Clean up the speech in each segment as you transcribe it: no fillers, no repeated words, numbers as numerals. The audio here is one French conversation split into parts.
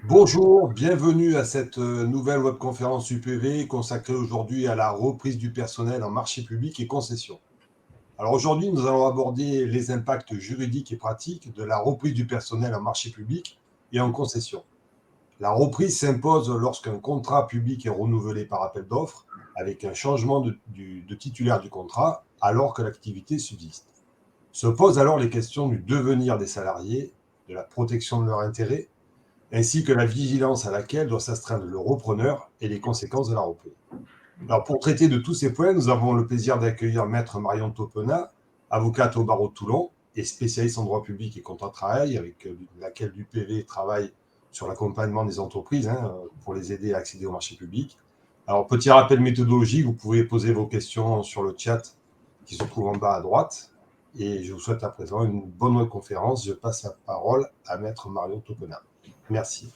Bonjour, bienvenue à cette nouvelle webconférence UPV consacrée aujourd'hui à la reprise du personnel en marché public et concession. Alors aujourd'hui, nous allons aborder les impacts juridiques et pratiques de la reprise du personnel en marché public et en concession. La reprise s'impose lorsqu'un contrat public est renouvelé par appel d'offres avec un changement de titulaire du contrat alors que l'activité subsiste. Se posent alors les questions du devenir des salariés, de la protection de leurs intérêts ainsi que la vigilance à laquelle doit s'astreindre le repreneur et les conséquences de la reprise. Alors, pour traiter de tous ces points, nous avons le plaisir d'accueillir Maître Marion Topena, avocate au barreau de Toulon et spécialiste en droit public et contrat de travail, avec laquelle l'UPV travaille sur l'accompagnement des entreprises pour les aider à accéder au marché public. Alors, petit rappel méthodologique, vous pouvez poser vos questions sur le chat qui se trouve en bas à droite. Et je vous souhaite à présent une bonne conférence. Je passe la parole à Maître Marion Topena. Merci.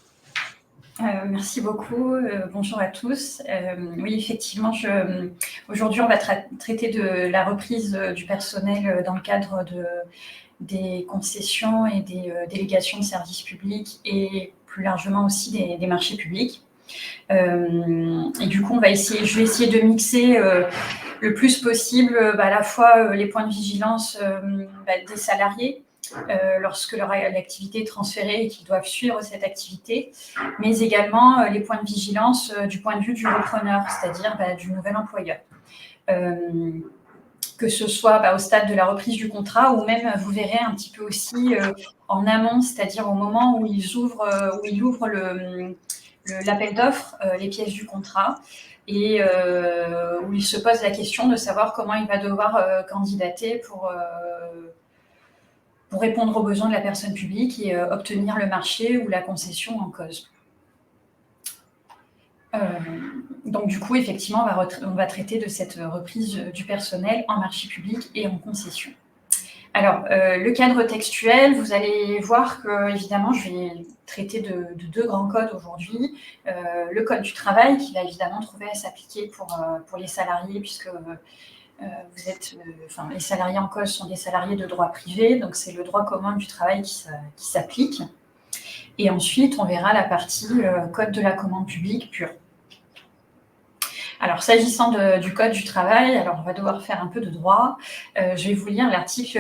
Merci beaucoup. Bonjour à tous. Oui, effectivement, aujourd'hui, on va traiter de la reprise du personnel dans le cadre des concessions et des délégations de services publics et plus largement aussi des marchés publics. Et du coup, je vais essayer de mixer le plus possible à la fois les points de vigilance des salariés, lorsque leur activité est transférée et qu'ils doivent suivre cette activité, mais également les points de vigilance du point de vue du repreneur, c'est-à-dire du nouvel employeur. Que ce soit au stade de la reprise du contrat ou même, vous verrez un petit peu aussi en amont, c'est-à-dire au moment où ils ouvrent l'appel d'offres, les pièces du contrat, et où il se pose la question de savoir comment il va devoir candidater pour répondre aux besoins de la personne publique et obtenir le marché ou la concession en cause. Donc du coup, effectivement, on va traiter de cette reprise du personnel en marché public et en concession. Alors, le cadre textuel, vous allez voir que, évidemment, je vais traiter de deux grands codes aujourd'hui. Le code du travail, qui va évidemment trouver à s'appliquer pour les salariés, puisque les salariés en cause sont des salariés de droit privé, donc c'est le droit commun du travail qui s'applique. Et ensuite, on verra la partie code de la commande publique pure. Alors, s'agissant du code du travail, alors on va devoir faire un peu de droit. Je vais vous lire l'article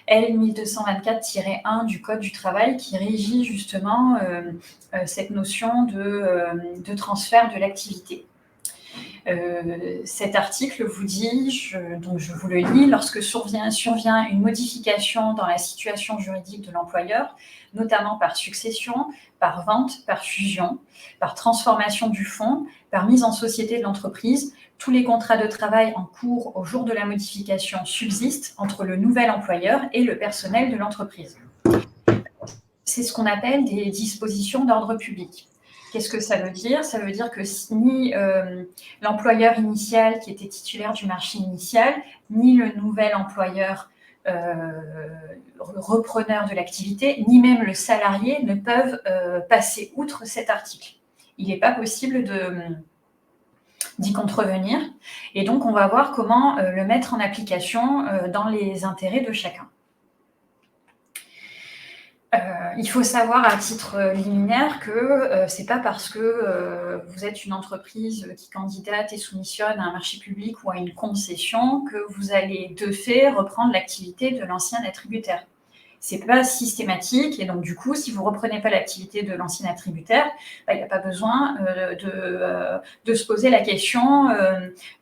L 1224-1 du code du travail qui régit justement cette notion de transfert de l'activité. Cet article vous dit, donc je vous le lis, lorsque survient une modification dans la situation juridique de l'employeur, notamment par succession, par vente, par fusion, par transformation du fonds, par mise en société de l'entreprise, tous les contrats de travail en cours au jour de la modification subsistent entre le nouvel employeur et le personnel de l'entreprise. C'est ce qu'on appelle des dispositions d'ordre public. Qu'est-ce que ça veut dire? Ça veut dire que ni l'employeur initial qui était titulaire du marché initial, ni le nouvel employeur repreneur de l'activité, ni même le salarié ne peuvent passer outre cet article. Il n'est pas possible d'y contrevenir. Et donc, on va voir comment le mettre en application dans les intérêts de chacun. Il faut savoir à titre liminaire que c'est pas parce que vous êtes une entreprise qui candidate et soumissionne à un marché public ou à une concession que vous allez de fait reprendre l'activité de l'ancien attributaire. C'est pas systématique et donc du coup, si vous reprenez pas l'activité de l'ancien attributaire, il n'y a pas besoin de se poser la question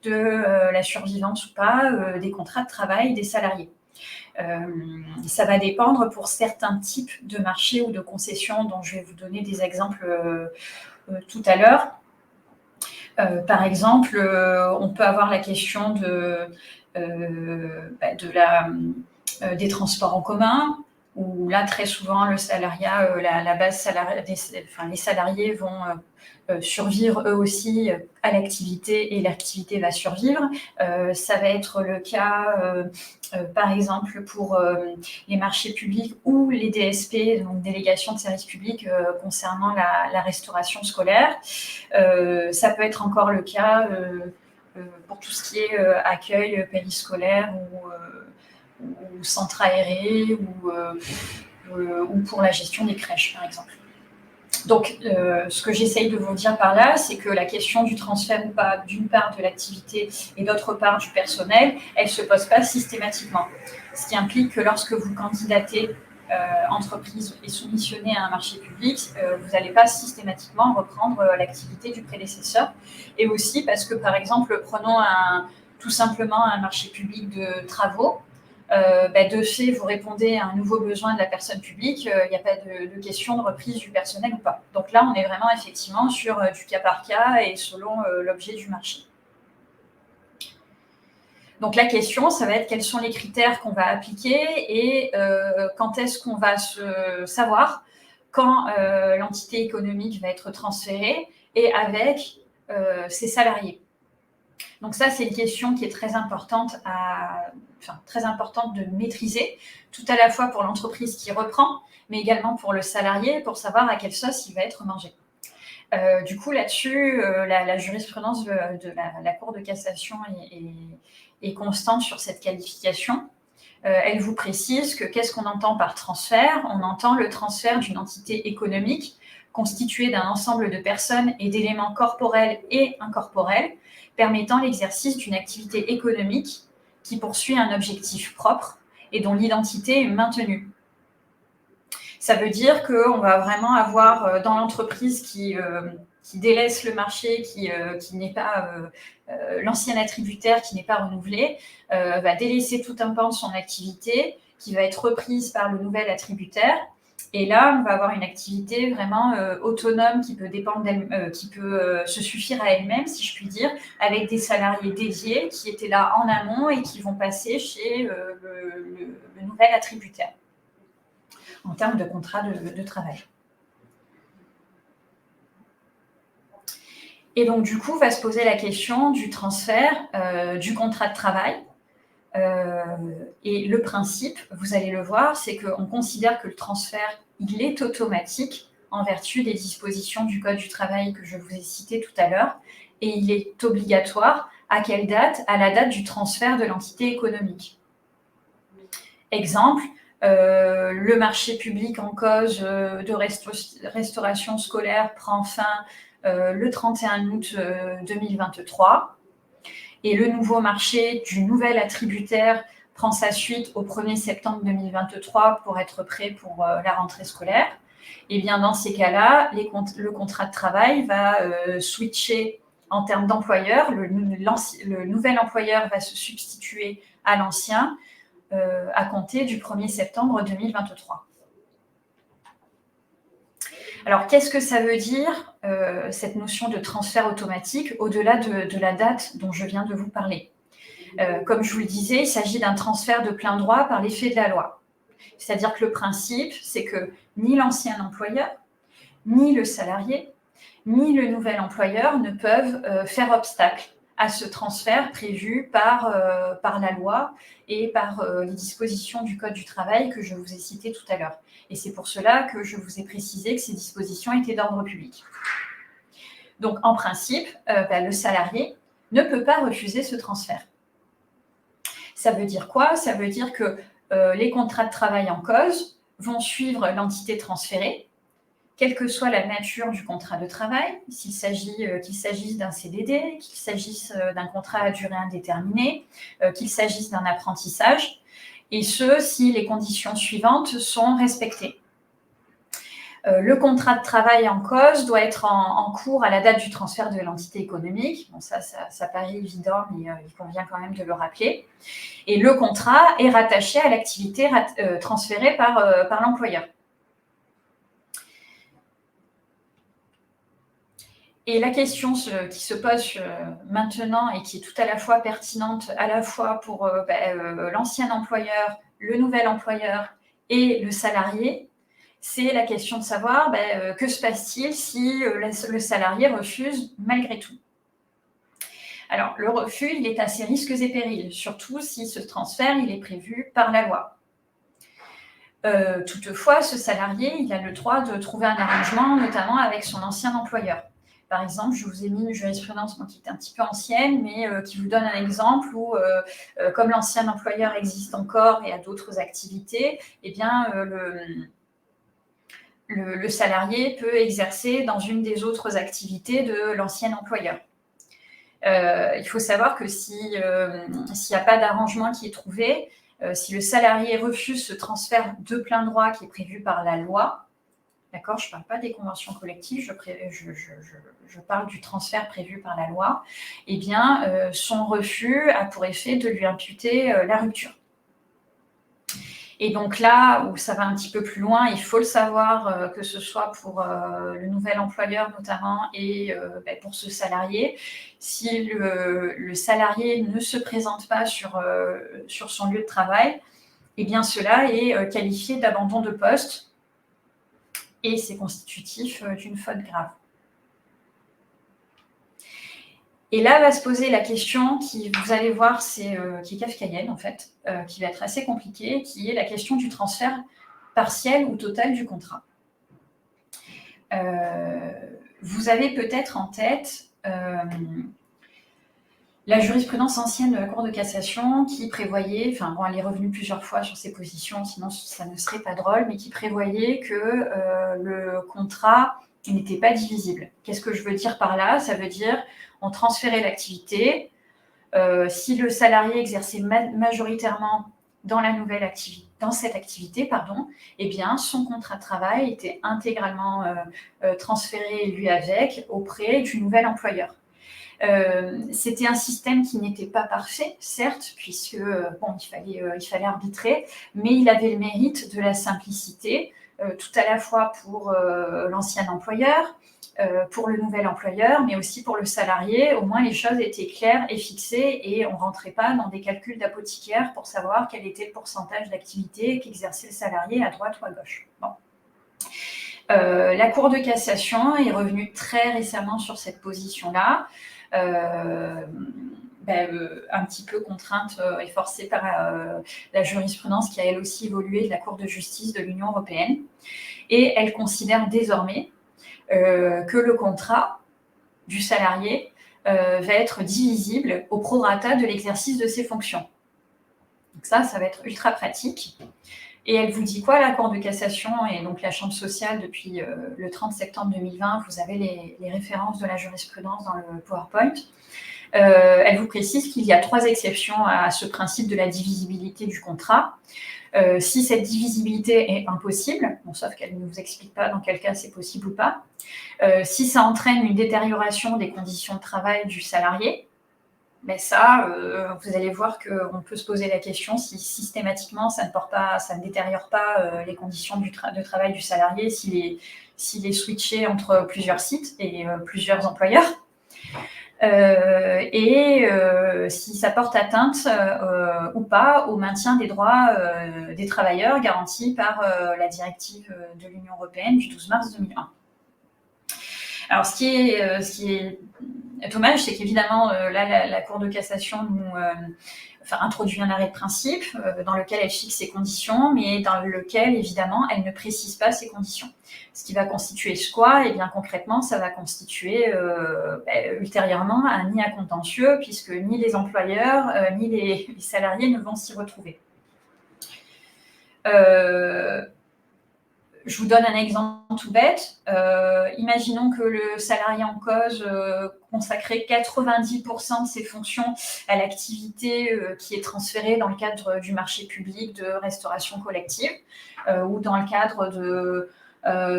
de la survivance ou pas des contrats de travail des salariés. Ça va dépendre pour certains types de marchés ou de concessions dont je vais vous donner des exemples tout à l'heure. Par exemple, on peut avoir la question des transports en commun, où là, très souvent, le salariat, la base salariale, les salariés vont survivre eux aussi à l'activité et l'activité va survivre. Ça va être le cas, par exemple, pour les marchés publics ou les DSP, donc délégations de services publics concernant la restauration scolaire. Ça peut être encore le cas pour tout ce qui est accueil périscolaire ou centre aéré ou pour la gestion des crèches, par exemple. Donc, ce que j'essaye de vous dire par là, c'est que la question du transfert ou pas, d'une part de l'activité et d'autre part du personnel, elle ne se pose pas systématiquement. Ce qui implique que lorsque vous candidatez entreprise et soumissionnez à un marché public, vous n'allez pas systématiquement reprendre l'activité du prédécesseur. Et aussi parce que, par exemple, prenons tout simplement un marché public de travaux. De fait, vous répondez à un nouveau besoin de la personne publique, il n'y a pas de question de reprise du personnel ou pas. Donc là, on est vraiment effectivement sur du cas par cas et selon l'objet du marché. Donc la question, ça va être quels sont les critères qu'on va appliquer et quand est-ce qu'on va savoir quand l'entité économique va être transférée et avec ses salariés. Donc ça, c'est une question qui est très importante de maîtriser, tout à la fois pour l'entreprise qui reprend, mais également pour le salarié, pour savoir à quelle sauce il va être mangé. Du coup, là-dessus, la jurisprudence de la Cour de cassation est constante sur cette qualification. Elle vous précise que qu'est-ce qu'on entend par transfert? On entend le transfert d'une entité économique constituée d'un ensemble de personnes et d'éléments corporels et incorporels permettant l'exercice d'une activité économique qui poursuit un objectif propre et dont l'identité est maintenue. Ça veut dire qu'on va vraiment avoir dans l'entreprise qui délaisse le marché, qui n'est pas l'ancien attributaire, qui n'est pas renouvelé, va délaisser tout un pan de son activité, qui va être reprise par le nouvel attributaire. Et là, on va avoir une activité vraiment autonome qui peut dépendre qui peut se suffire à elle-même, si je puis dire, avec des salariés dédiés qui étaient là en amont et qui vont passer chez le nouvel attributaire en termes de contrat de travail. Et donc, du coup, va se poser la question du transfert du contrat de travail. Et le principe, vous allez le voir, c'est qu'on considère que le transfert, il est automatique en vertu des dispositions du Code du travail que je vous ai citées tout à l'heure, et il est obligatoire à quelle date? À la date du transfert de l'entité économique. Exemple, le marché public en cause de restauration scolaire prend fin le 31 août 2023 et le nouveau marché du nouvel attributaire prend sa suite au 1er septembre 2023 pour être prêt pour la rentrée scolaire. Et bien dans ces cas-là, le contrat de travail va switcher en termes d'employeur. Le nouvel employeur va se substituer à l'ancien à compter du 1er septembre 2023. Alors, qu'est-ce que ça veut dire, cette notion de transfert automatique, au-delà de la date dont je viens de vous parler? Comme je vous le disais, il s'agit d'un transfert de plein droit par l'effet de la loi. C'est-à-dire que le principe, c'est que ni l'ancien employeur, ni le salarié, ni le nouvel employeur ne peuvent faire obstacle à ce transfert prévu par la loi et par les dispositions du Code du travail que je vous ai citées tout à l'heure. Et c'est pour cela que je vous ai précisé que ces dispositions étaient d'ordre public. Donc, en principe, le salarié ne peut pas refuser ce transfert. Ça veut dire quoi? Ça veut dire que les contrats de travail en cause vont suivre l'entité transférée, quelle que soit la nature du contrat de travail, qu'il s'agisse d'un CDD, qu'il s'agisse d'un contrat à durée indéterminée, qu'il s'agisse d'un apprentissage, et ce, si les conditions suivantes sont respectées. Le contrat de travail en cause doit être en cours à la date du transfert de l'entité économique. Bon, ça paraît évident, mais il convient quand même de le rappeler. Et le contrat est rattaché à l'activité transférée par l'employeur. Et la question qui se pose maintenant et qui est tout à la fois pertinente, à la fois pour l'ancien employeur, le nouvel employeur et le salarié, c'est la question de savoir que se passe-t-il si le salarié refuse malgré tout. Alors, le refus, il est à ses risques et périls, surtout si ce transfert, il est prévu par la loi. Toutefois, ce salarié, il a le droit de trouver un arrangement, notamment avec son ancien employeur. Par exemple, je vous ai mis une jurisprudence qui est un petit peu ancienne, mais qui vous donne un exemple où, comme l'ancien employeur existe encore et a d'autres activités, eh bien, le salarié peut exercer dans une des autres activités de l'ancien employeur. Il faut savoir que s'il n'y a pas d'arrangement qui est trouvé, si le salarié refuse ce transfert de plein droit qui est prévu par la loi, d'accord, je ne parle pas des conventions collectives, je parle du transfert prévu par la loi, eh bien, son refus a pour effet de lui imputer la rupture. Et donc là où ça va un petit peu plus loin, il faut le savoir, que ce soit pour le nouvel employeur notamment et pour ce salarié. Si le salarié ne se présente pas sur son lieu de travail, eh bien cela est qualifié d'abandon de poste et c'est constitutif d'une faute grave. Et là va se poser la question qui, vous allez voir, qui est kafkaïenne en fait, qui va être assez compliquée, qui est la question du transfert partiel ou total du contrat. Vous avez peut-être en tête la jurisprudence ancienne de la Cour de cassation qui prévoyait, enfin bon, elle est revenue plusieurs fois sur ces positions, sinon ça ne serait pas drôle, mais qui prévoyait que le contrat n'était pas divisible. Qu'est-ce que je veux dire par là? Ça veut dire on transférait l'activité. Si le salarié exerçait majoritairement dans cette activité, eh bien, son contrat de travail était intégralement transféré lui avec auprès du nouvel employeur. C'était un système qui n'était pas parfait, certes, puisque il fallait arbitrer, mais il avait le mérite de la simplicité, tout à la fois pour l'ancien employeur, pour le nouvel employeur, mais aussi pour le salarié. Au moins, les choses étaient claires et fixées et on ne rentrait pas dans des calculs d'apothicaire pour savoir quel était le pourcentage d'activité qu'exerçait le salarié à droite ou à gauche. Bon. La Cour de cassation est revenue très récemment sur cette position-là, un petit peu contrainte et forcée par la jurisprudence qui a elle aussi évolué de la Cour de justice de l'Union européenne. Et elle considère désormais que le contrat du salarié va être divisible au prorata de l'exercice de ses fonctions. Donc ça va être ultra pratique. Et elle vous dit quoi, la Cour de cassation et donc la Chambre sociale depuis le 30 septembre 2020, vous avez les références de la jurisprudence dans le PowerPoint. Elle vous précise qu'il y a 3 exceptions à ce principe de la divisibilité du contrat. Si cette divisibilité est impossible, bon, sauf qu'elle ne vous explique pas dans quel cas c'est possible ou pas, si ça entraîne une détérioration des conditions de travail du salarié, mais ça, vous allez voir qu'on peut se poser la question si systématiquement ça ne détériore pas les conditions de travail du salarié s'il est switché entre plusieurs sites et plusieurs employeurs. Si ça porte atteinte ou pas au maintien des droits des travailleurs garantis par la directive de l'Union européenne du 12 mars 2001. Alors, ce qui est dommage, c'est qu'évidemment, là, la Cour de cassation introduit un arrêt de principe dans lequel elle fixe ses conditions, mais dans lequel, évidemment, elle ne précise pas ses conditions. Ce qui va constituer quoi? Eh bien, concrètement, ça va constituer ultérieurement un nid à contentieux, puisque ni les employeurs, ni les salariés ne vont s'y retrouver. Je vous donne un exemple tout bête. Imaginons que le salarié en cause consacrait 90% de ses fonctions à l'activité qui est transférée dans le cadre du marché public de restauration collective ou dans le cadre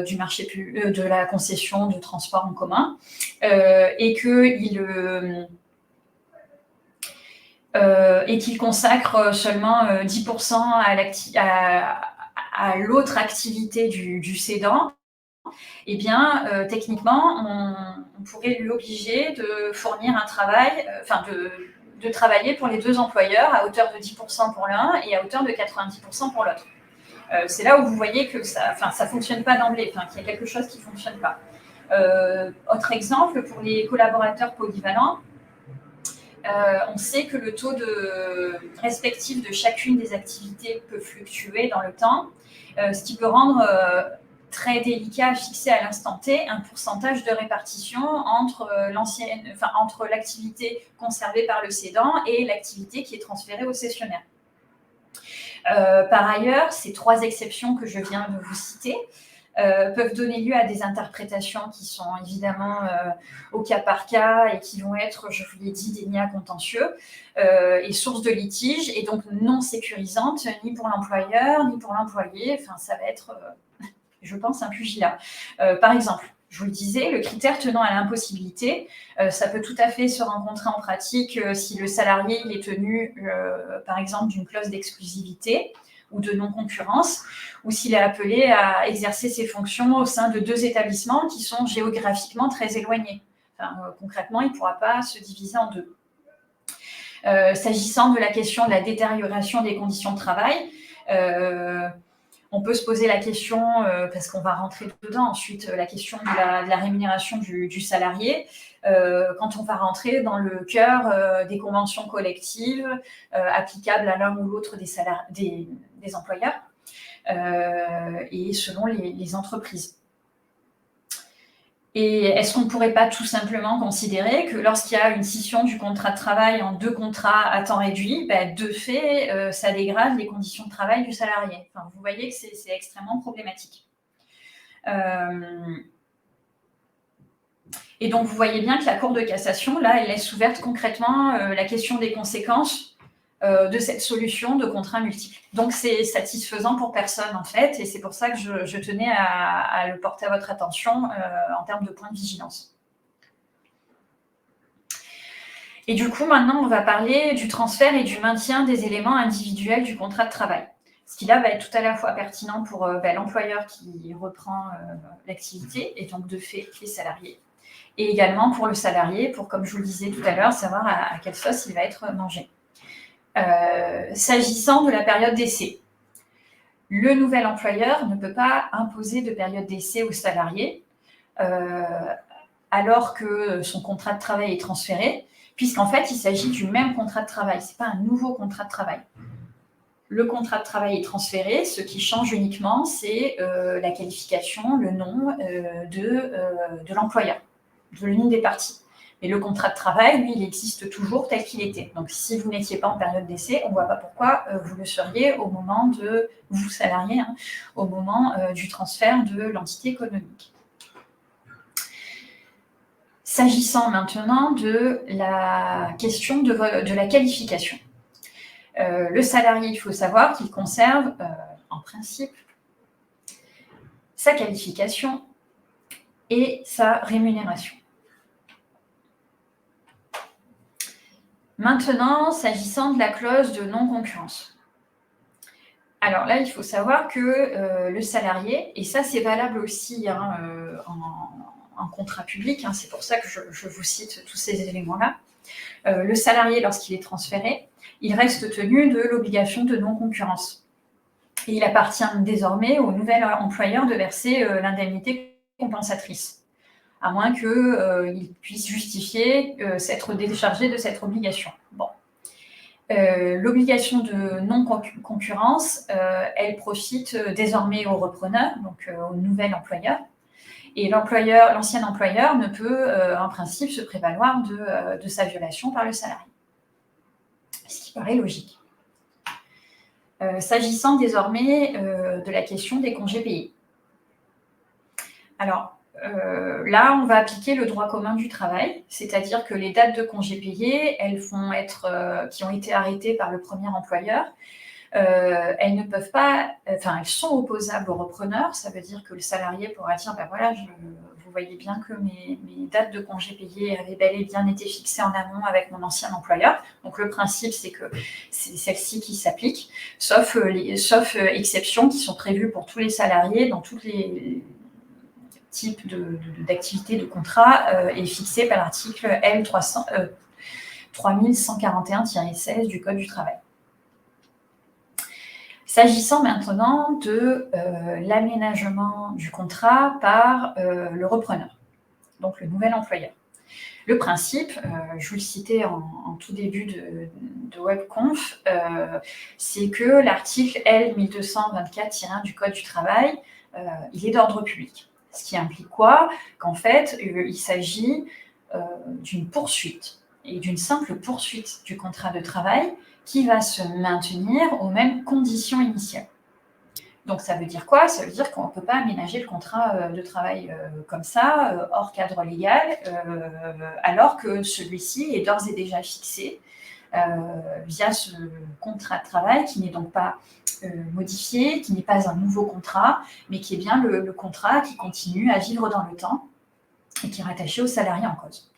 du marché de la concession de transport en commun et qu'il consacre seulement 10% à l'autre activité du cédant, eh bien, techniquement, on pourrait lui obliger de fournir un travail, de travailler pour les 2 employeurs à hauteur de 10% pour l'un et à hauteur de 90% pour l'autre. C'est là où vous voyez que ça ne fonctionne pas d'emblée, qu'il y a quelque chose qui ne fonctionne pas. Autre exemple, pour les collaborateurs polyvalents, on sait que le taux respectif de chacune des activités peut fluctuer dans le temps, ce qui peut rendre très délicat à fixer à l'instant T un pourcentage de répartition entre l'activité conservée par le cédant et l'activité qui est transférée au cessionnaire. Par ailleurs, ces 3 exceptions que je viens de vous citer peuvent donner lieu à des interprétations qui sont évidemment au cas par cas et qui vont être, je vous l'ai dit, déniés à contentieux et source de litige et donc non sécurisantes ni pour l'employeur ni pour l'employé. Enfin, ça va être, je pense, un pugilat. Par exemple, je vous le disais, le critère tenant à l'impossibilité, ça peut tout à fait se rencontrer en pratique si le salarié il est tenu, par exemple, d'une clause d'exclusivité ou de non-concurrence, ou s'il est appelé à exercer ses fonctions au sein de 2 établissements qui sont géographiquement très éloignés. Enfin, concrètement, il ne pourra pas se diviser en 2. S'agissant de la question de la détérioration des conditions de travail, on peut se poser la question, parce qu'on va rentrer dedans ensuite, la question de la rémunération du salarié, quand on va rentrer dans le cœur des conventions collectives applicables à l'un ou l'autre des employeurs et selon les entreprises. Et est-ce qu'on ne pourrait pas tout simplement considérer que lorsqu'il y a une scission du contrat de travail en 2 contrats à temps réduit, de fait, ça dégrade les conditions de travail du salarié. Enfin, vous voyez que c'est extrêmement problématique. Et donc, vous voyez bien que la Cour de cassation, là, elle laisse ouverte concrètement la question des conséquences de cette solution de contrats multiples. Donc, c'est satisfaisant pour personne, en fait, et c'est pour ça que je tenais à le porter à votre attention en termes de points de vigilance. Et du coup, maintenant, on va parler du transfert et du maintien des éléments individuels du contrat de travail. Ce qui, là, va être tout à la fois pertinent pour l'employeur qui reprend l'activité, et donc, de fait, les salariés, et également pour le salarié, pour, comme je vous le disais tout à l'heure, savoir à quelle sauce il va être mangé. S'agissant de la période d'essai, le nouvel employeur ne peut pas imposer de période d'essai au salarié alors que son contrat de travail est transféré, puisqu'en fait, il s'agit du même contrat de travail. Ce n'est pas un nouveau contrat de travail. Le contrat de travail est transféré. Ce qui change uniquement, c'est la qualification, le nom de l'employeur, de l'une des parties. Mais le contrat de travail, lui, il existe toujours tel qu'il était. Donc, si vous n'étiez pas en période d'essai, on ne voit pas pourquoi vous le seriez au moment de, vous salarié, au moment du transfert de l'entité économique. S'agissant maintenant de la question de la qualification. Le salarié, il faut savoir qu'il conserve, en principe, sa qualification et sa rémunération. Maintenant, s'agissant de la clause de non-concurrence. Alors là, il faut savoir que le salarié, et ça c'est valable aussi en contrat public, c'est pour ça que je vous cite tous ces éléments-là, le salarié, lorsqu'il est transféré, il reste tenu de l'obligation de non-concurrence. Et il appartient désormais au nouvel employeur de verser l'indemnité compensatrice, à moins qu'il puisse justifier s'être déchargé de cette obligation. Bon. L'obligation de non-concurrence, elle profite désormais au repreneur, donc au nouvel employeur. Et l'ancien employeur ne peut, en principe, se prévaloir de sa violation par le salarié. Ce qui paraît logique. S'agissant désormais de la question des congés payés. Alors, là, on va appliquer le droit commun du travail, c'est-à-dire que les dates de congés payés, elles vont être, qui ont été arrêtées par le premier employeur, elles ne peuvent pas, elles sont opposables au repreneur. Ça veut dire que le salarié pourra dire, voilà, vous voyez bien que mes dates de congés payés avaient bel et bien été fixées en amont avec mon ancien employeur. Donc le principe, c'est que c'est celle-ci qui s'applique, sauf exceptions qui sont prévues pour tous les salariés dans tous les types d'activités de contrat est fixé par l'article L 3141-16 du Code du travail. S'agissant maintenant de l'aménagement du contrat par le repreneur, donc le nouvel employeur. Le principe, je vous le citais en tout début de webconf, c'est que l'article L 1224-1 du Code du travail, il est d'ordre public. Ce qui implique quoi? Qu'en fait, il s'agit d'une poursuite, et d'une simple poursuite du contrat de travail qui va se maintenir aux mêmes conditions initiales. Donc, ça veut dire quoi? Ça veut dire qu'on ne peut pas aménager le contrat de travail comme ça, hors cadre légal, alors que celui-ci est d'ores et déjà fixé via ce contrat de travail qui n'est donc pas modifié, qui n'est pas un nouveau contrat, mais qui est bien le contrat qui continue à vivre dans le temps et qui est rattaché au salarié en cause.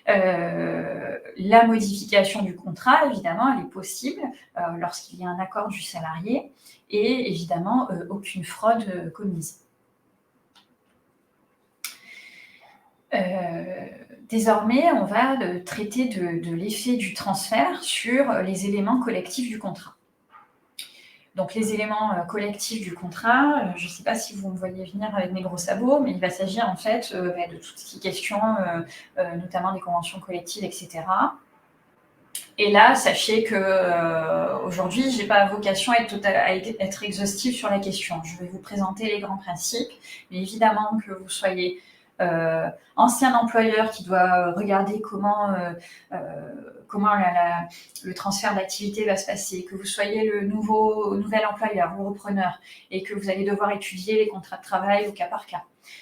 La modification du contrat, évidemment, elle est possible lorsqu'il y a un accord du salarié et évidemment aucune fraude commise. Désormais, on va traiter de l'effet du transfert sur les éléments collectifs du contrat. Donc, les éléments collectifs du contrat, je ne sais pas si vous me voyez venir avec mes gros sabots, mais il va s'agir en fait de tout ce qui est question, notamment des conventions collectives, etc. Et là, sachez qu'aujourd'hui, je n'ai pas vocation à être exhaustive sur la question. Je vais vous présenter les grands principes, mais évidemment que vous soyez ancien employeur qui doit regarder comment le transfert d'activité va se passer, que vous soyez le nouvel employeur ou repreneur et que vous allez devoir étudier les contrats de travail au cas par cas,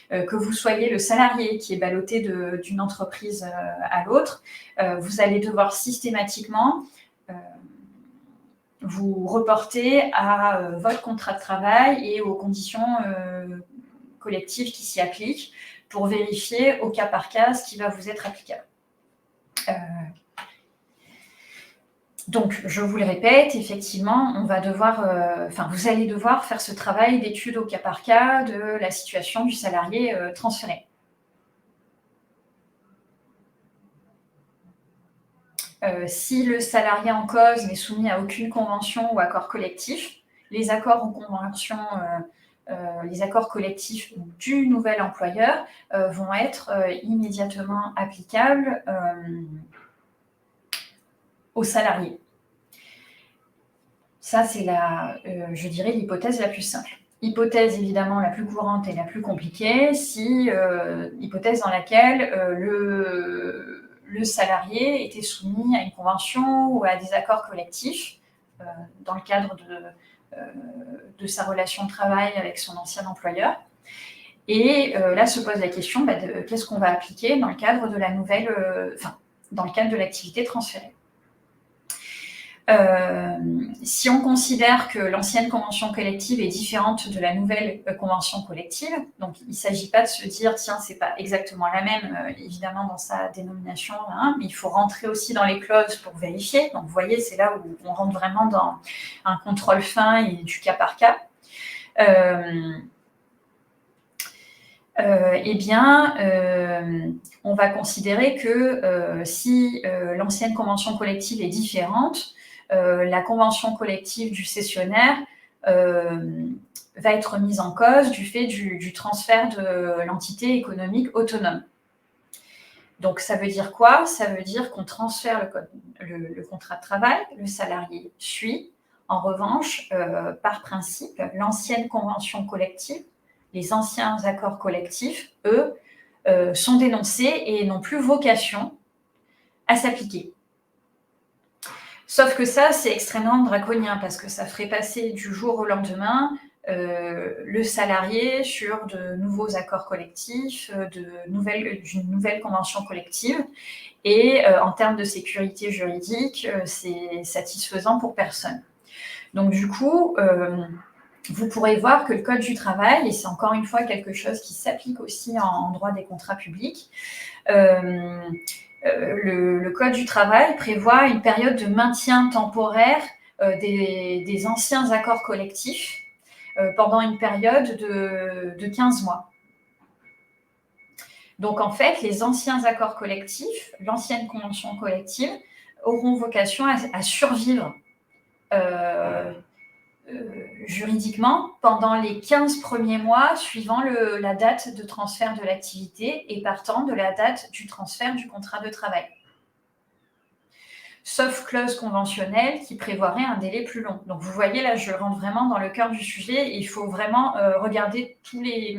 que vous soyez le salarié qui est ballotté d'une entreprise à l'autre, vous allez devoir systématiquement vous reporter à votre contrat de travail et aux conditions collectives qui s'y appliquent pour vérifier au cas par cas ce qui va vous être applicable. Donc, je vous le répète, effectivement, vous allez devoir faire ce travail d'étude au cas par cas de la situation du salarié transféré. Si le salarié en cause n'est soumis à aucune convention ou accord collectif, les accords ou conventions, les accords collectifs du nouvel employeur vont être immédiatement applicables aux salariés. Ça, c'est je dirais, l'hypothèse la plus simple. Hypothèse évidemment la plus courante et la plus compliquée, hypothèse dans laquelle le salarié était soumis à une convention ou à des accords collectifs dans le cadre de sa relation de travail avec son ancien employeur. Et là se pose la question de qu'est-ce qu'on va appliquer dans le cadre de dans le cadre de l'activité transférée. Si on considère que l'ancienne convention collective est différente de la nouvelle convention collective, donc il ne s'agit pas de se dire tiens, c'est pas exactement la même, évidemment dans sa dénomination, hein, mais il faut rentrer aussi dans les clauses pour vérifier. Donc vous voyez, c'est là où on rentre vraiment dans un contrôle fin et du cas par cas. On va considérer que si l'ancienne convention collective est différente, la convention collective du cessionnaire va être mise en cause du fait du transfert de l'entité économique autonome. Donc, ça veut dire quoi? Ça veut dire qu'on transfère le contrat de travail, le salarié suit. En revanche, par principe, l'ancienne convention collective, les anciens accords collectifs, eux, sont dénoncés et n'ont plus vocation à s'appliquer. Sauf que ça, c'est extrêmement draconien parce que ça ferait passer du jour au lendemain le salarié sur de nouveaux accords collectifs, d'une nouvelle convention collective. Et en termes de sécurité juridique, c'est satisfaisant pour personne. Donc du coup, vous pourrez voir que le Code du travail, et c'est encore une fois quelque chose qui s'applique aussi en droit des contrats publics, le Code du travail prévoit une période de maintien temporaire des anciens accords collectifs pendant une période de 15 mois. Donc, en fait, les anciens accords collectifs, l'ancienne convention collective, auront vocation à survivre juridiquement pendant les 15 premiers mois suivant la date de transfert de l'activité et partant de la date du transfert du contrat de travail. Sauf clause conventionnelle qui prévoirait un délai plus long. Donc, vous voyez, là, je rentre vraiment dans le cœur du sujet. Et il faut vraiment regarder tous les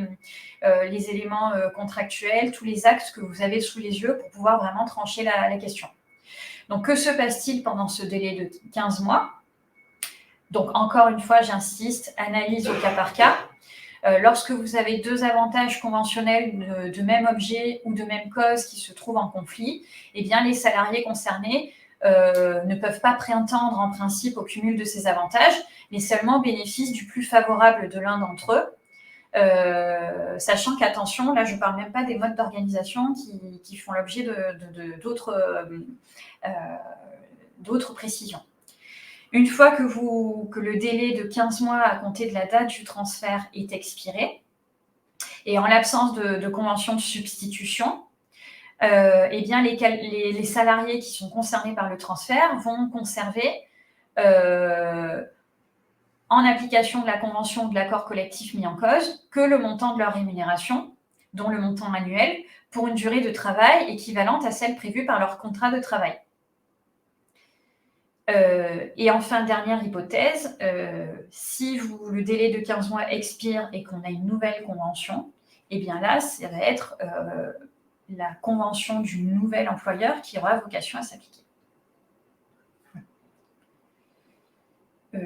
éléments contractuels, tous les actes que vous avez sous les yeux pour pouvoir vraiment trancher la question. Donc, que se passe-t-il pendant ce délai de 15 mois ? Donc, encore une fois, j'insiste, analyse au cas par cas. Lorsque vous avez deux avantages conventionnels de même objet ou de même cause qui se trouvent en conflit, eh bien, les salariés concernés ne peuvent pas prétendre en principe au cumul de ces avantages, mais seulement au bénéfice du plus favorable de l'un d'entre eux, sachant qu'attention, là je ne parle même pas des modes d'organisation qui font l'objet d'autres précisions. Une fois que le délai de 15 mois à compter de la date du transfert est expiré, et en l'absence de convention de substitution, eh bien les salariés qui sont concernés par le transfert vont conserver, en application de la convention ou de l'accord collectif mis en cause, que le montant de leur rémunération, dont le montant annuel, pour une durée de travail équivalente à celle prévue par leur contrat de travail. Et enfin, dernière hypothèse, si le délai de 15 mois expire et qu'on a une nouvelle convention, eh bien là, ça va être la convention du nouvel employeur qui aura vocation à s'appliquer.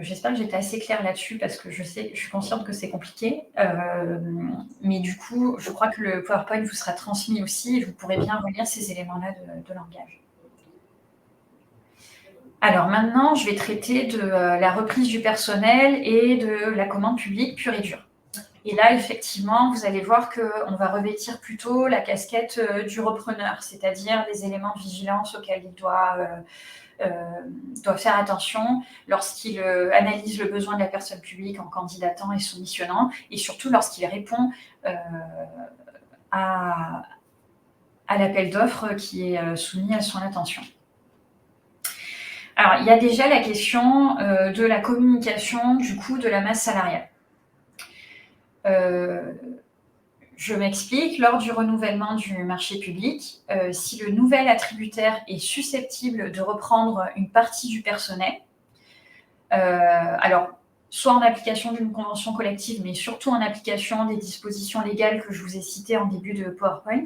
J'espère que j'étais assez claire là-dessus parce que je suis consciente que c'est compliqué. Mais du coup, je crois que le PowerPoint vous sera transmis aussi et vous pourrez bien relire ces éléments-là de langage. Alors maintenant, je vais traiter de la reprise du personnel et de la commande publique pure et dure. Et là, effectivement, vous allez voir qu'on va revêtir plutôt la casquette du repreneur, c'est-à-dire les éléments de vigilance auxquels il doit faire attention lorsqu'il analyse le besoin de la personne publique en candidatant et soumissionnant, et surtout lorsqu'il répond à l'appel d'offres qui est soumis à son attention. Alors, il y a déjà la question de la communication du coût de la masse salariale. Je m'explique, lors du renouvellement du marché public, si le nouvel attributaire est susceptible de reprendre une partie du personnel, alors soit en application d'une convention collective, mais surtout en application des dispositions légales que je vous ai citées en début de PowerPoint,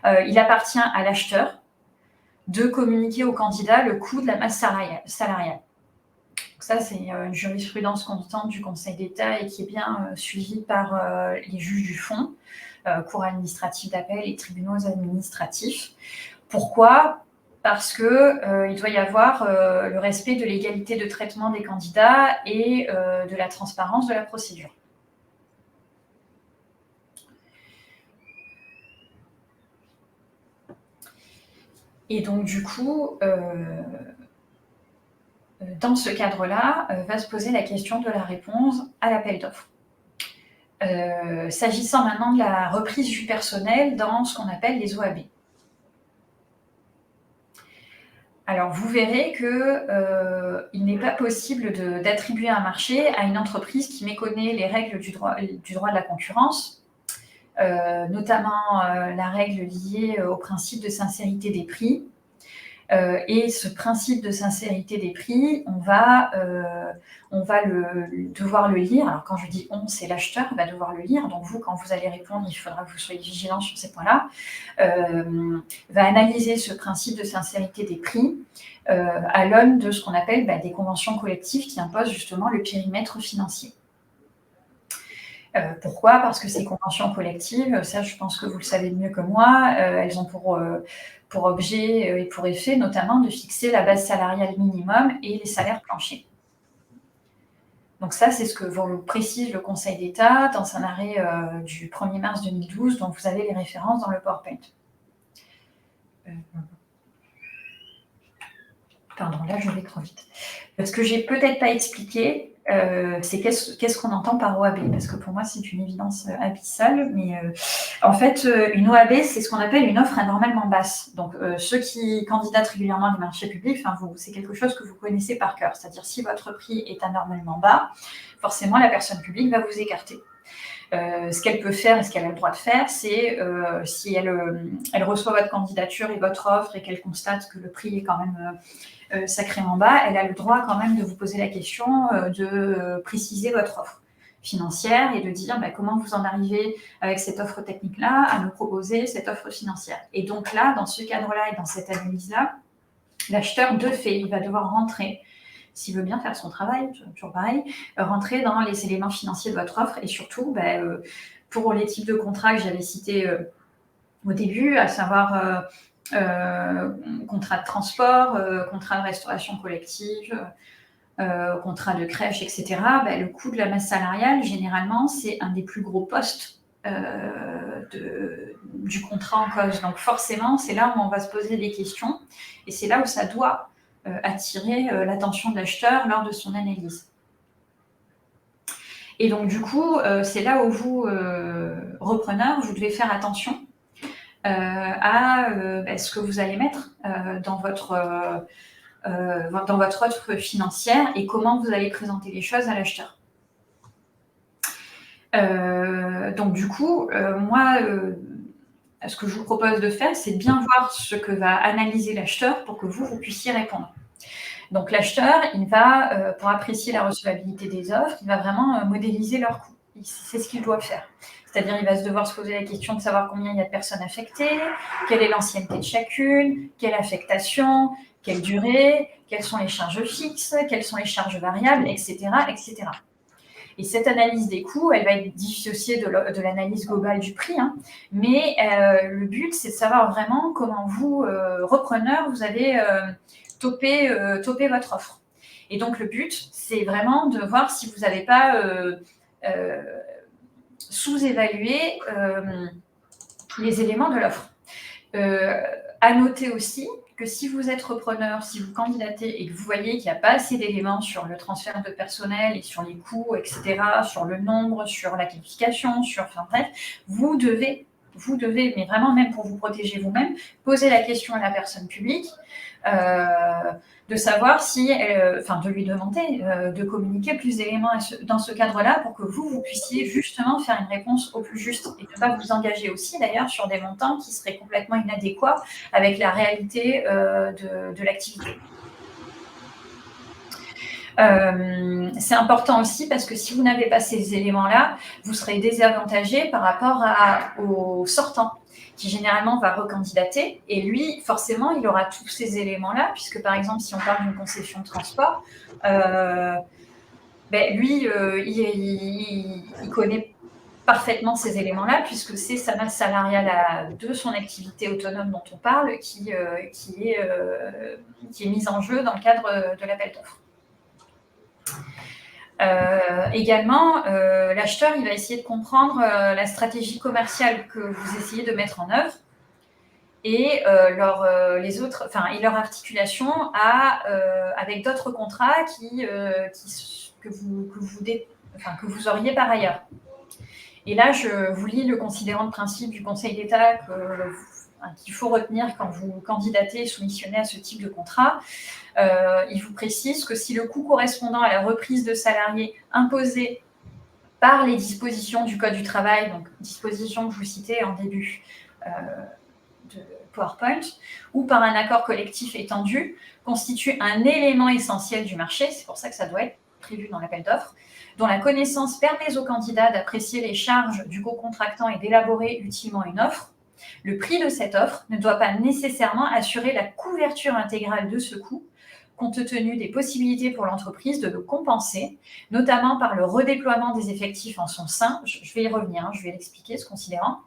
il appartient à l'acheteur de communiquer au candidat le coût de la masse salariale. Donc ça, c'est une jurisprudence constante du Conseil d'État et qui est bien suivie par les juges du fond, cours administratifs d'appel et tribunaux administratifs. Pourquoi ? Parce qu'il doit y avoir le respect de l'égalité de traitement des candidats et de la transparence de la procédure. Et donc, du coup, dans ce cadre-là, va se poser la question de la réponse à l'appel d'offres. S'agissant maintenant de la reprise du personnel dans ce qu'on appelle les OAB. Alors, vous verrez qu'il n'est pas possible d'attribuer un marché à une entreprise qui méconnaît les règles du droit de la concurrence, notamment la règle liée au principe de sincérité des prix. Et ce principe de sincérité des prix, on va devoir le lire. Alors, quand je dis on, c'est l'acheteur qui va devoir le lire. Donc, vous, quand vous allez répondre, il faudra que vous soyez vigilant sur ces points-là. Va analyser ce principe de sincérité des prix à l'aune de ce qu'on appelle des conventions collectives qui imposent justement le périmètre financier. Pourquoi ? Parce que ces conventions collectives, ça je pense que vous le savez mieux que moi, elles ont pour objet et pour effet notamment de fixer la base salariale minimum et les salaires planchers. Donc ça, c'est ce que vous précise le Conseil d'État dans un arrêt du 1er mars 2012, dont vous avez les références dans le PowerPoint. Pardon, là je vais trop vite. Ce que j'ai peut-être pas expliqué, c'est qu'est-ce qu'on entend par OAB, parce que pour moi c'est une évidence abyssale, mais en fait une OAB c'est ce qu'on appelle une offre anormalement basse. Donc ceux qui candidatent régulièrement à des marchés publics, c'est quelque chose que vous connaissez par cœur, c'est-à-dire si votre prix est anormalement bas, forcément la personne publique va vous écarter. Ce qu'elle peut faire et ce qu'elle a le droit de faire, c'est si elle reçoit votre candidature et votre offre et qu'elle constate que le prix est quand même sacrément bas, elle a le droit quand même de vous poser la question de préciser votre offre financière et de dire comment vous en arrivez avec cette offre technique-là à nous proposer cette offre financière. Et donc là, dans ce cadre-là et dans cette analyse-là, l'acheteur, de fait, il va devoir rentrer s'il veut bien faire son travail, toujours pareil, rentrer dans les éléments financiers de votre offre et surtout, pour les types de contrats que j'avais cités au début, à savoir contrat de transport, contrat de restauration collective, contrat de crèche, etc., le coût de la masse salariale, généralement, c'est un des plus gros postes du contrat en cause. Donc forcément, c'est là où on va se poser des questions et c'est là où ça doit attirer l'attention de l'acheteur lors de son analyse. Et donc du coup, c'est là où vous, repreneur, vous devez faire attention à ce que vous allez mettre dans votre offre financière et comment vous allez présenter les choses à l'acheteur. Donc du coup, moi, ce que je vous propose de faire, c'est de bien voir ce que va analyser l'acheteur pour que vous puissiez répondre. Donc l'acheteur, il va, pour apprécier la recevabilité des offres, il va vraiment modéliser leurs coûts. C'est ce qu'il doit faire. C'est-à-dire il va devoir se poser la question de savoir combien il y a de personnes affectées, quelle est l'ancienneté de chacune, quelle affectation, quelle durée, quelles sont les charges fixes, quelles sont les charges variables, etc., etc. Et cette analyse des coûts, elle va être dissociée de l'analyse globale du prix, hein. Mais le but, c'est de savoir vraiment comment vous, repreneur, vous allez toper votre offre. Et donc, le but, c'est vraiment de voir si vous n'avez pas sous-évalué les éléments de l'offre. À noter aussi que si vous êtes repreneur, si vous candidatez et que vous voyez qu'il n'y a pas assez d'éléments sur le transfert de personnel et sur les coûts, etc., sur le nombre, sur la qualification, enfin bref, vous devez, mais vraiment même pour vous protéger vous-même, poser la question à la personne publique, de savoir si, de lui demander de communiquer plus d'éléments dans ce cadre-là pour que vous puissiez justement faire une réponse au plus juste et ne pas vous engager aussi d'ailleurs sur des montants qui seraient complètement inadéquats avec la réalité de l'activité. C'est important aussi parce que si vous n'avez pas ces éléments-là, vous serez désavantagé par rapport au sortant qui généralement va recandidater et lui, forcément, il aura tous ces éléments-là puisque, par exemple, si on parle d'une concession de transport, lui, il connaît parfaitement ces éléments-là puisque c'est sa masse salariale de son activité autonome dont on parle qui est mise en jeu dans le cadre de l'appel d'offres. Également, l'acheteur, il va essayer de comprendre la stratégie commerciale que vous essayez de mettre en œuvre et leur articulation avec d'autres contrats que vous auriez par ailleurs. Et là, je vous lis le considérant de principe du Conseil d'État qu'il faut retenir quand vous candidatez et soumissionnez à ce type de contrat. Il vous précise que si le coût correspondant à la reprise de salariés imposée par les dispositions du Code du travail, donc dispositions que je vous citais en début de PowerPoint, ou par un accord collectif étendu, constitue un élément essentiel du marché, c'est pour ça que ça doit être prévu dans l'appel d'offres, dont la connaissance permet aux candidats d'apprécier les charges du co-contractant et d'élaborer utilement une offre, le prix de cette offre ne doit pas nécessairement assurer la couverture intégrale de ce coût, compte tenu des possibilités pour l'entreprise de le compenser, notamment par le redéploiement des effectifs en son sein, je vais y revenir, je vais l'expliquer, ce considérant,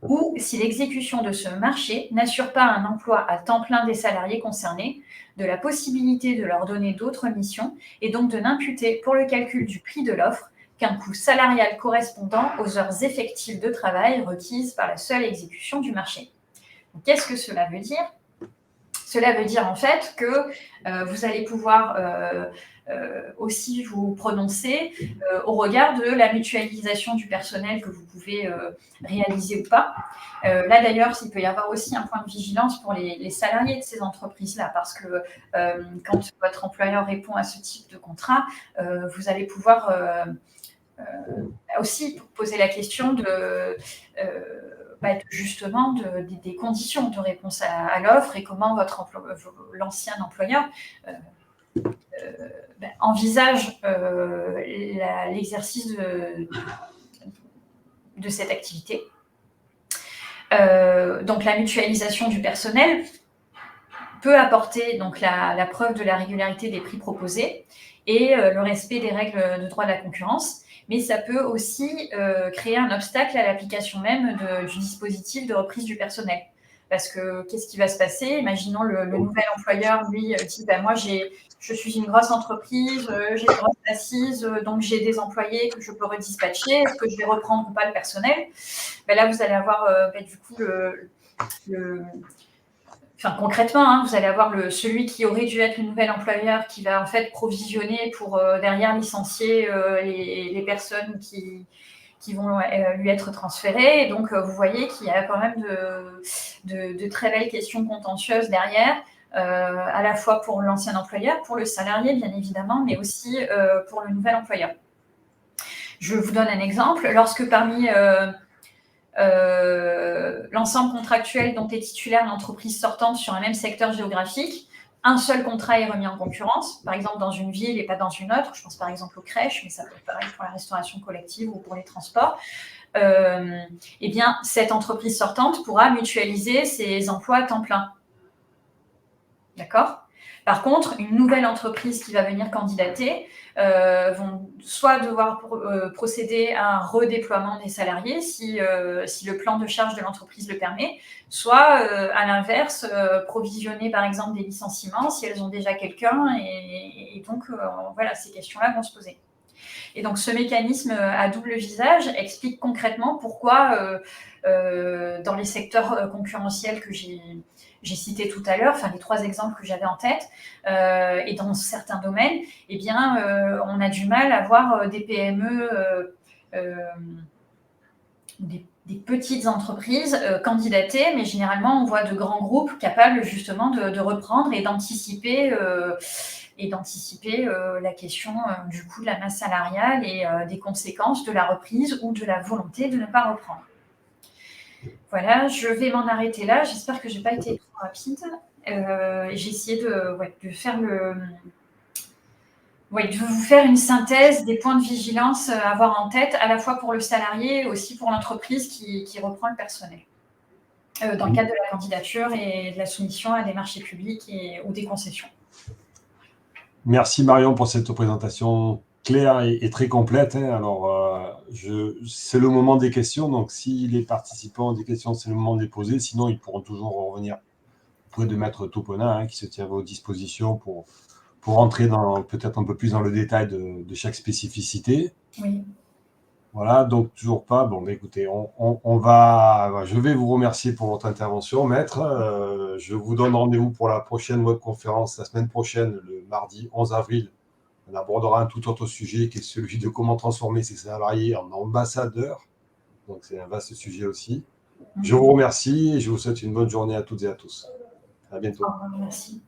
ou si l'exécution de ce marché n'assure pas un emploi à temps plein des salariés concernés, de la possibilité de leur donner d'autres missions et donc de n'imputer pour le calcul du prix de l'offre qu'un coût salarial correspondant aux heures effectives de travail requises par la seule exécution du marché. Qu'est-ce que cela veut dire ? Cela veut dire en fait que vous allez pouvoir aussi vous prononcer au regard de la mutualisation du personnel que vous pouvez réaliser ou pas. Là d'ailleurs, il peut y avoir aussi un point de vigilance pour les salariés de ces entreprises-là, parce que quand votre employeur répond à ce type de contrat, vous allez pouvoir aussi poser la question justement des conditions de réponse à l'offre et comment l'ancien employeur envisage l'exercice de cette activité. Donc la mutualisation du personnel peut apporter donc la preuve de la régularité des prix proposés et le respect des règles de droit de la concurrence, mais ça peut aussi créer un obstacle à l'application même du dispositif de reprise du personnel. Parce que qu'est-ce qui va se passer? Imaginons le nouvel employeur, lui, dit « moi, je suis une grosse entreprise, j'ai une grosse assise, donc j'ai des employés que je peux redispatcher. Est-ce que je vais reprendre ou pas le personnel ?» Là, vous allez avoir du coup concrètement, hein, vous allez avoir celui qui aurait dû être le nouvel employeur qui va en fait provisionner pour derrière licencier les personnes qui vont lui être transférées. Et donc, vous voyez qu'il y a quand même de très belles questions contentieuses derrière, à la fois pour l'ancien employeur, pour le salarié, bien évidemment, mais aussi pour le nouvel employeur. Je vous donne un exemple. Lorsque parmi l'ensemble contractuel dont est titulaire l'entreprise sortante sur un même secteur géographique, un seul contrat est remis en concurrence, par exemple dans une ville et pas dans une autre. Je pense par exemple aux crèches, mais ça peut être pareil pour la restauration collective ou pour les transports. Eh bien, cette entreprise sortante pourra mutualiser ses emplois à temps plein. D'accord ? Par contre, une nouvelle entreprise qui va venir candidater vont soit devoir procéder à un redéploiement des salariés si le plan de charge de l'entreprise le permet, soit à l'inverse, provisionner par exemple des licenciements si elles ont déjà quelqu'un et donc voilà, ces questions-là vont se poser. Et donc ce mécanisme à double visage explique concrètement pourquoi dans les secteurs concurrentiels que j'ai cités tout à l'heure, enfin les 3 exemples que j'avais en tête, et dans certains domaines, eh bien, on a du mal à voir des PME, des petites entreprises candidater, mais généralement on voit de grands groupes capables justement de reprendre et d'anticiper la question du coût de la masse salariale et des conséquences de la reprise ou de la volonté de ne pas reprendre. Voilà, je vais m'en arrêter là. J'espère que je n'ai pas été trop rapide. J'ai essayé de vous faire une synthèse des points de vigilance à avoir en tête, à la fois pour le salarié et aussi pour l'entreprise qui reprend le personnel, dans le cadre de la candidature et de la soumission à des marchés publics ou des concessions. Merci Marion pour cette présentation claire et très complète. Alors, c'est le moment des questions. Donc, si les participants ont des questions, c'est le moment de les poser. Sinon, ils pourront toujours revenir auprès de Maître Topona, qui se tient à vos dispositions pour entrer peut-être un peu plus dans le détail de chaque spécificité. Oui. Voilà, donc toujours pas. Bon, écoutez, je vais vous remercier pour votre intervention, Maître. Je vous donne rendez-vous pour la prochaine webconférence la semaine prochaine, le mardi 11 avril. On abordera un tout autre sujet qui est celui de comment transformer ses salariés en ambassadeurs. Donc, c'est un vaste sujet aussi. Je vous remercie et je vous souhaite une bonne journée à toutes et à tous. À bientôt. Au revoir, merci.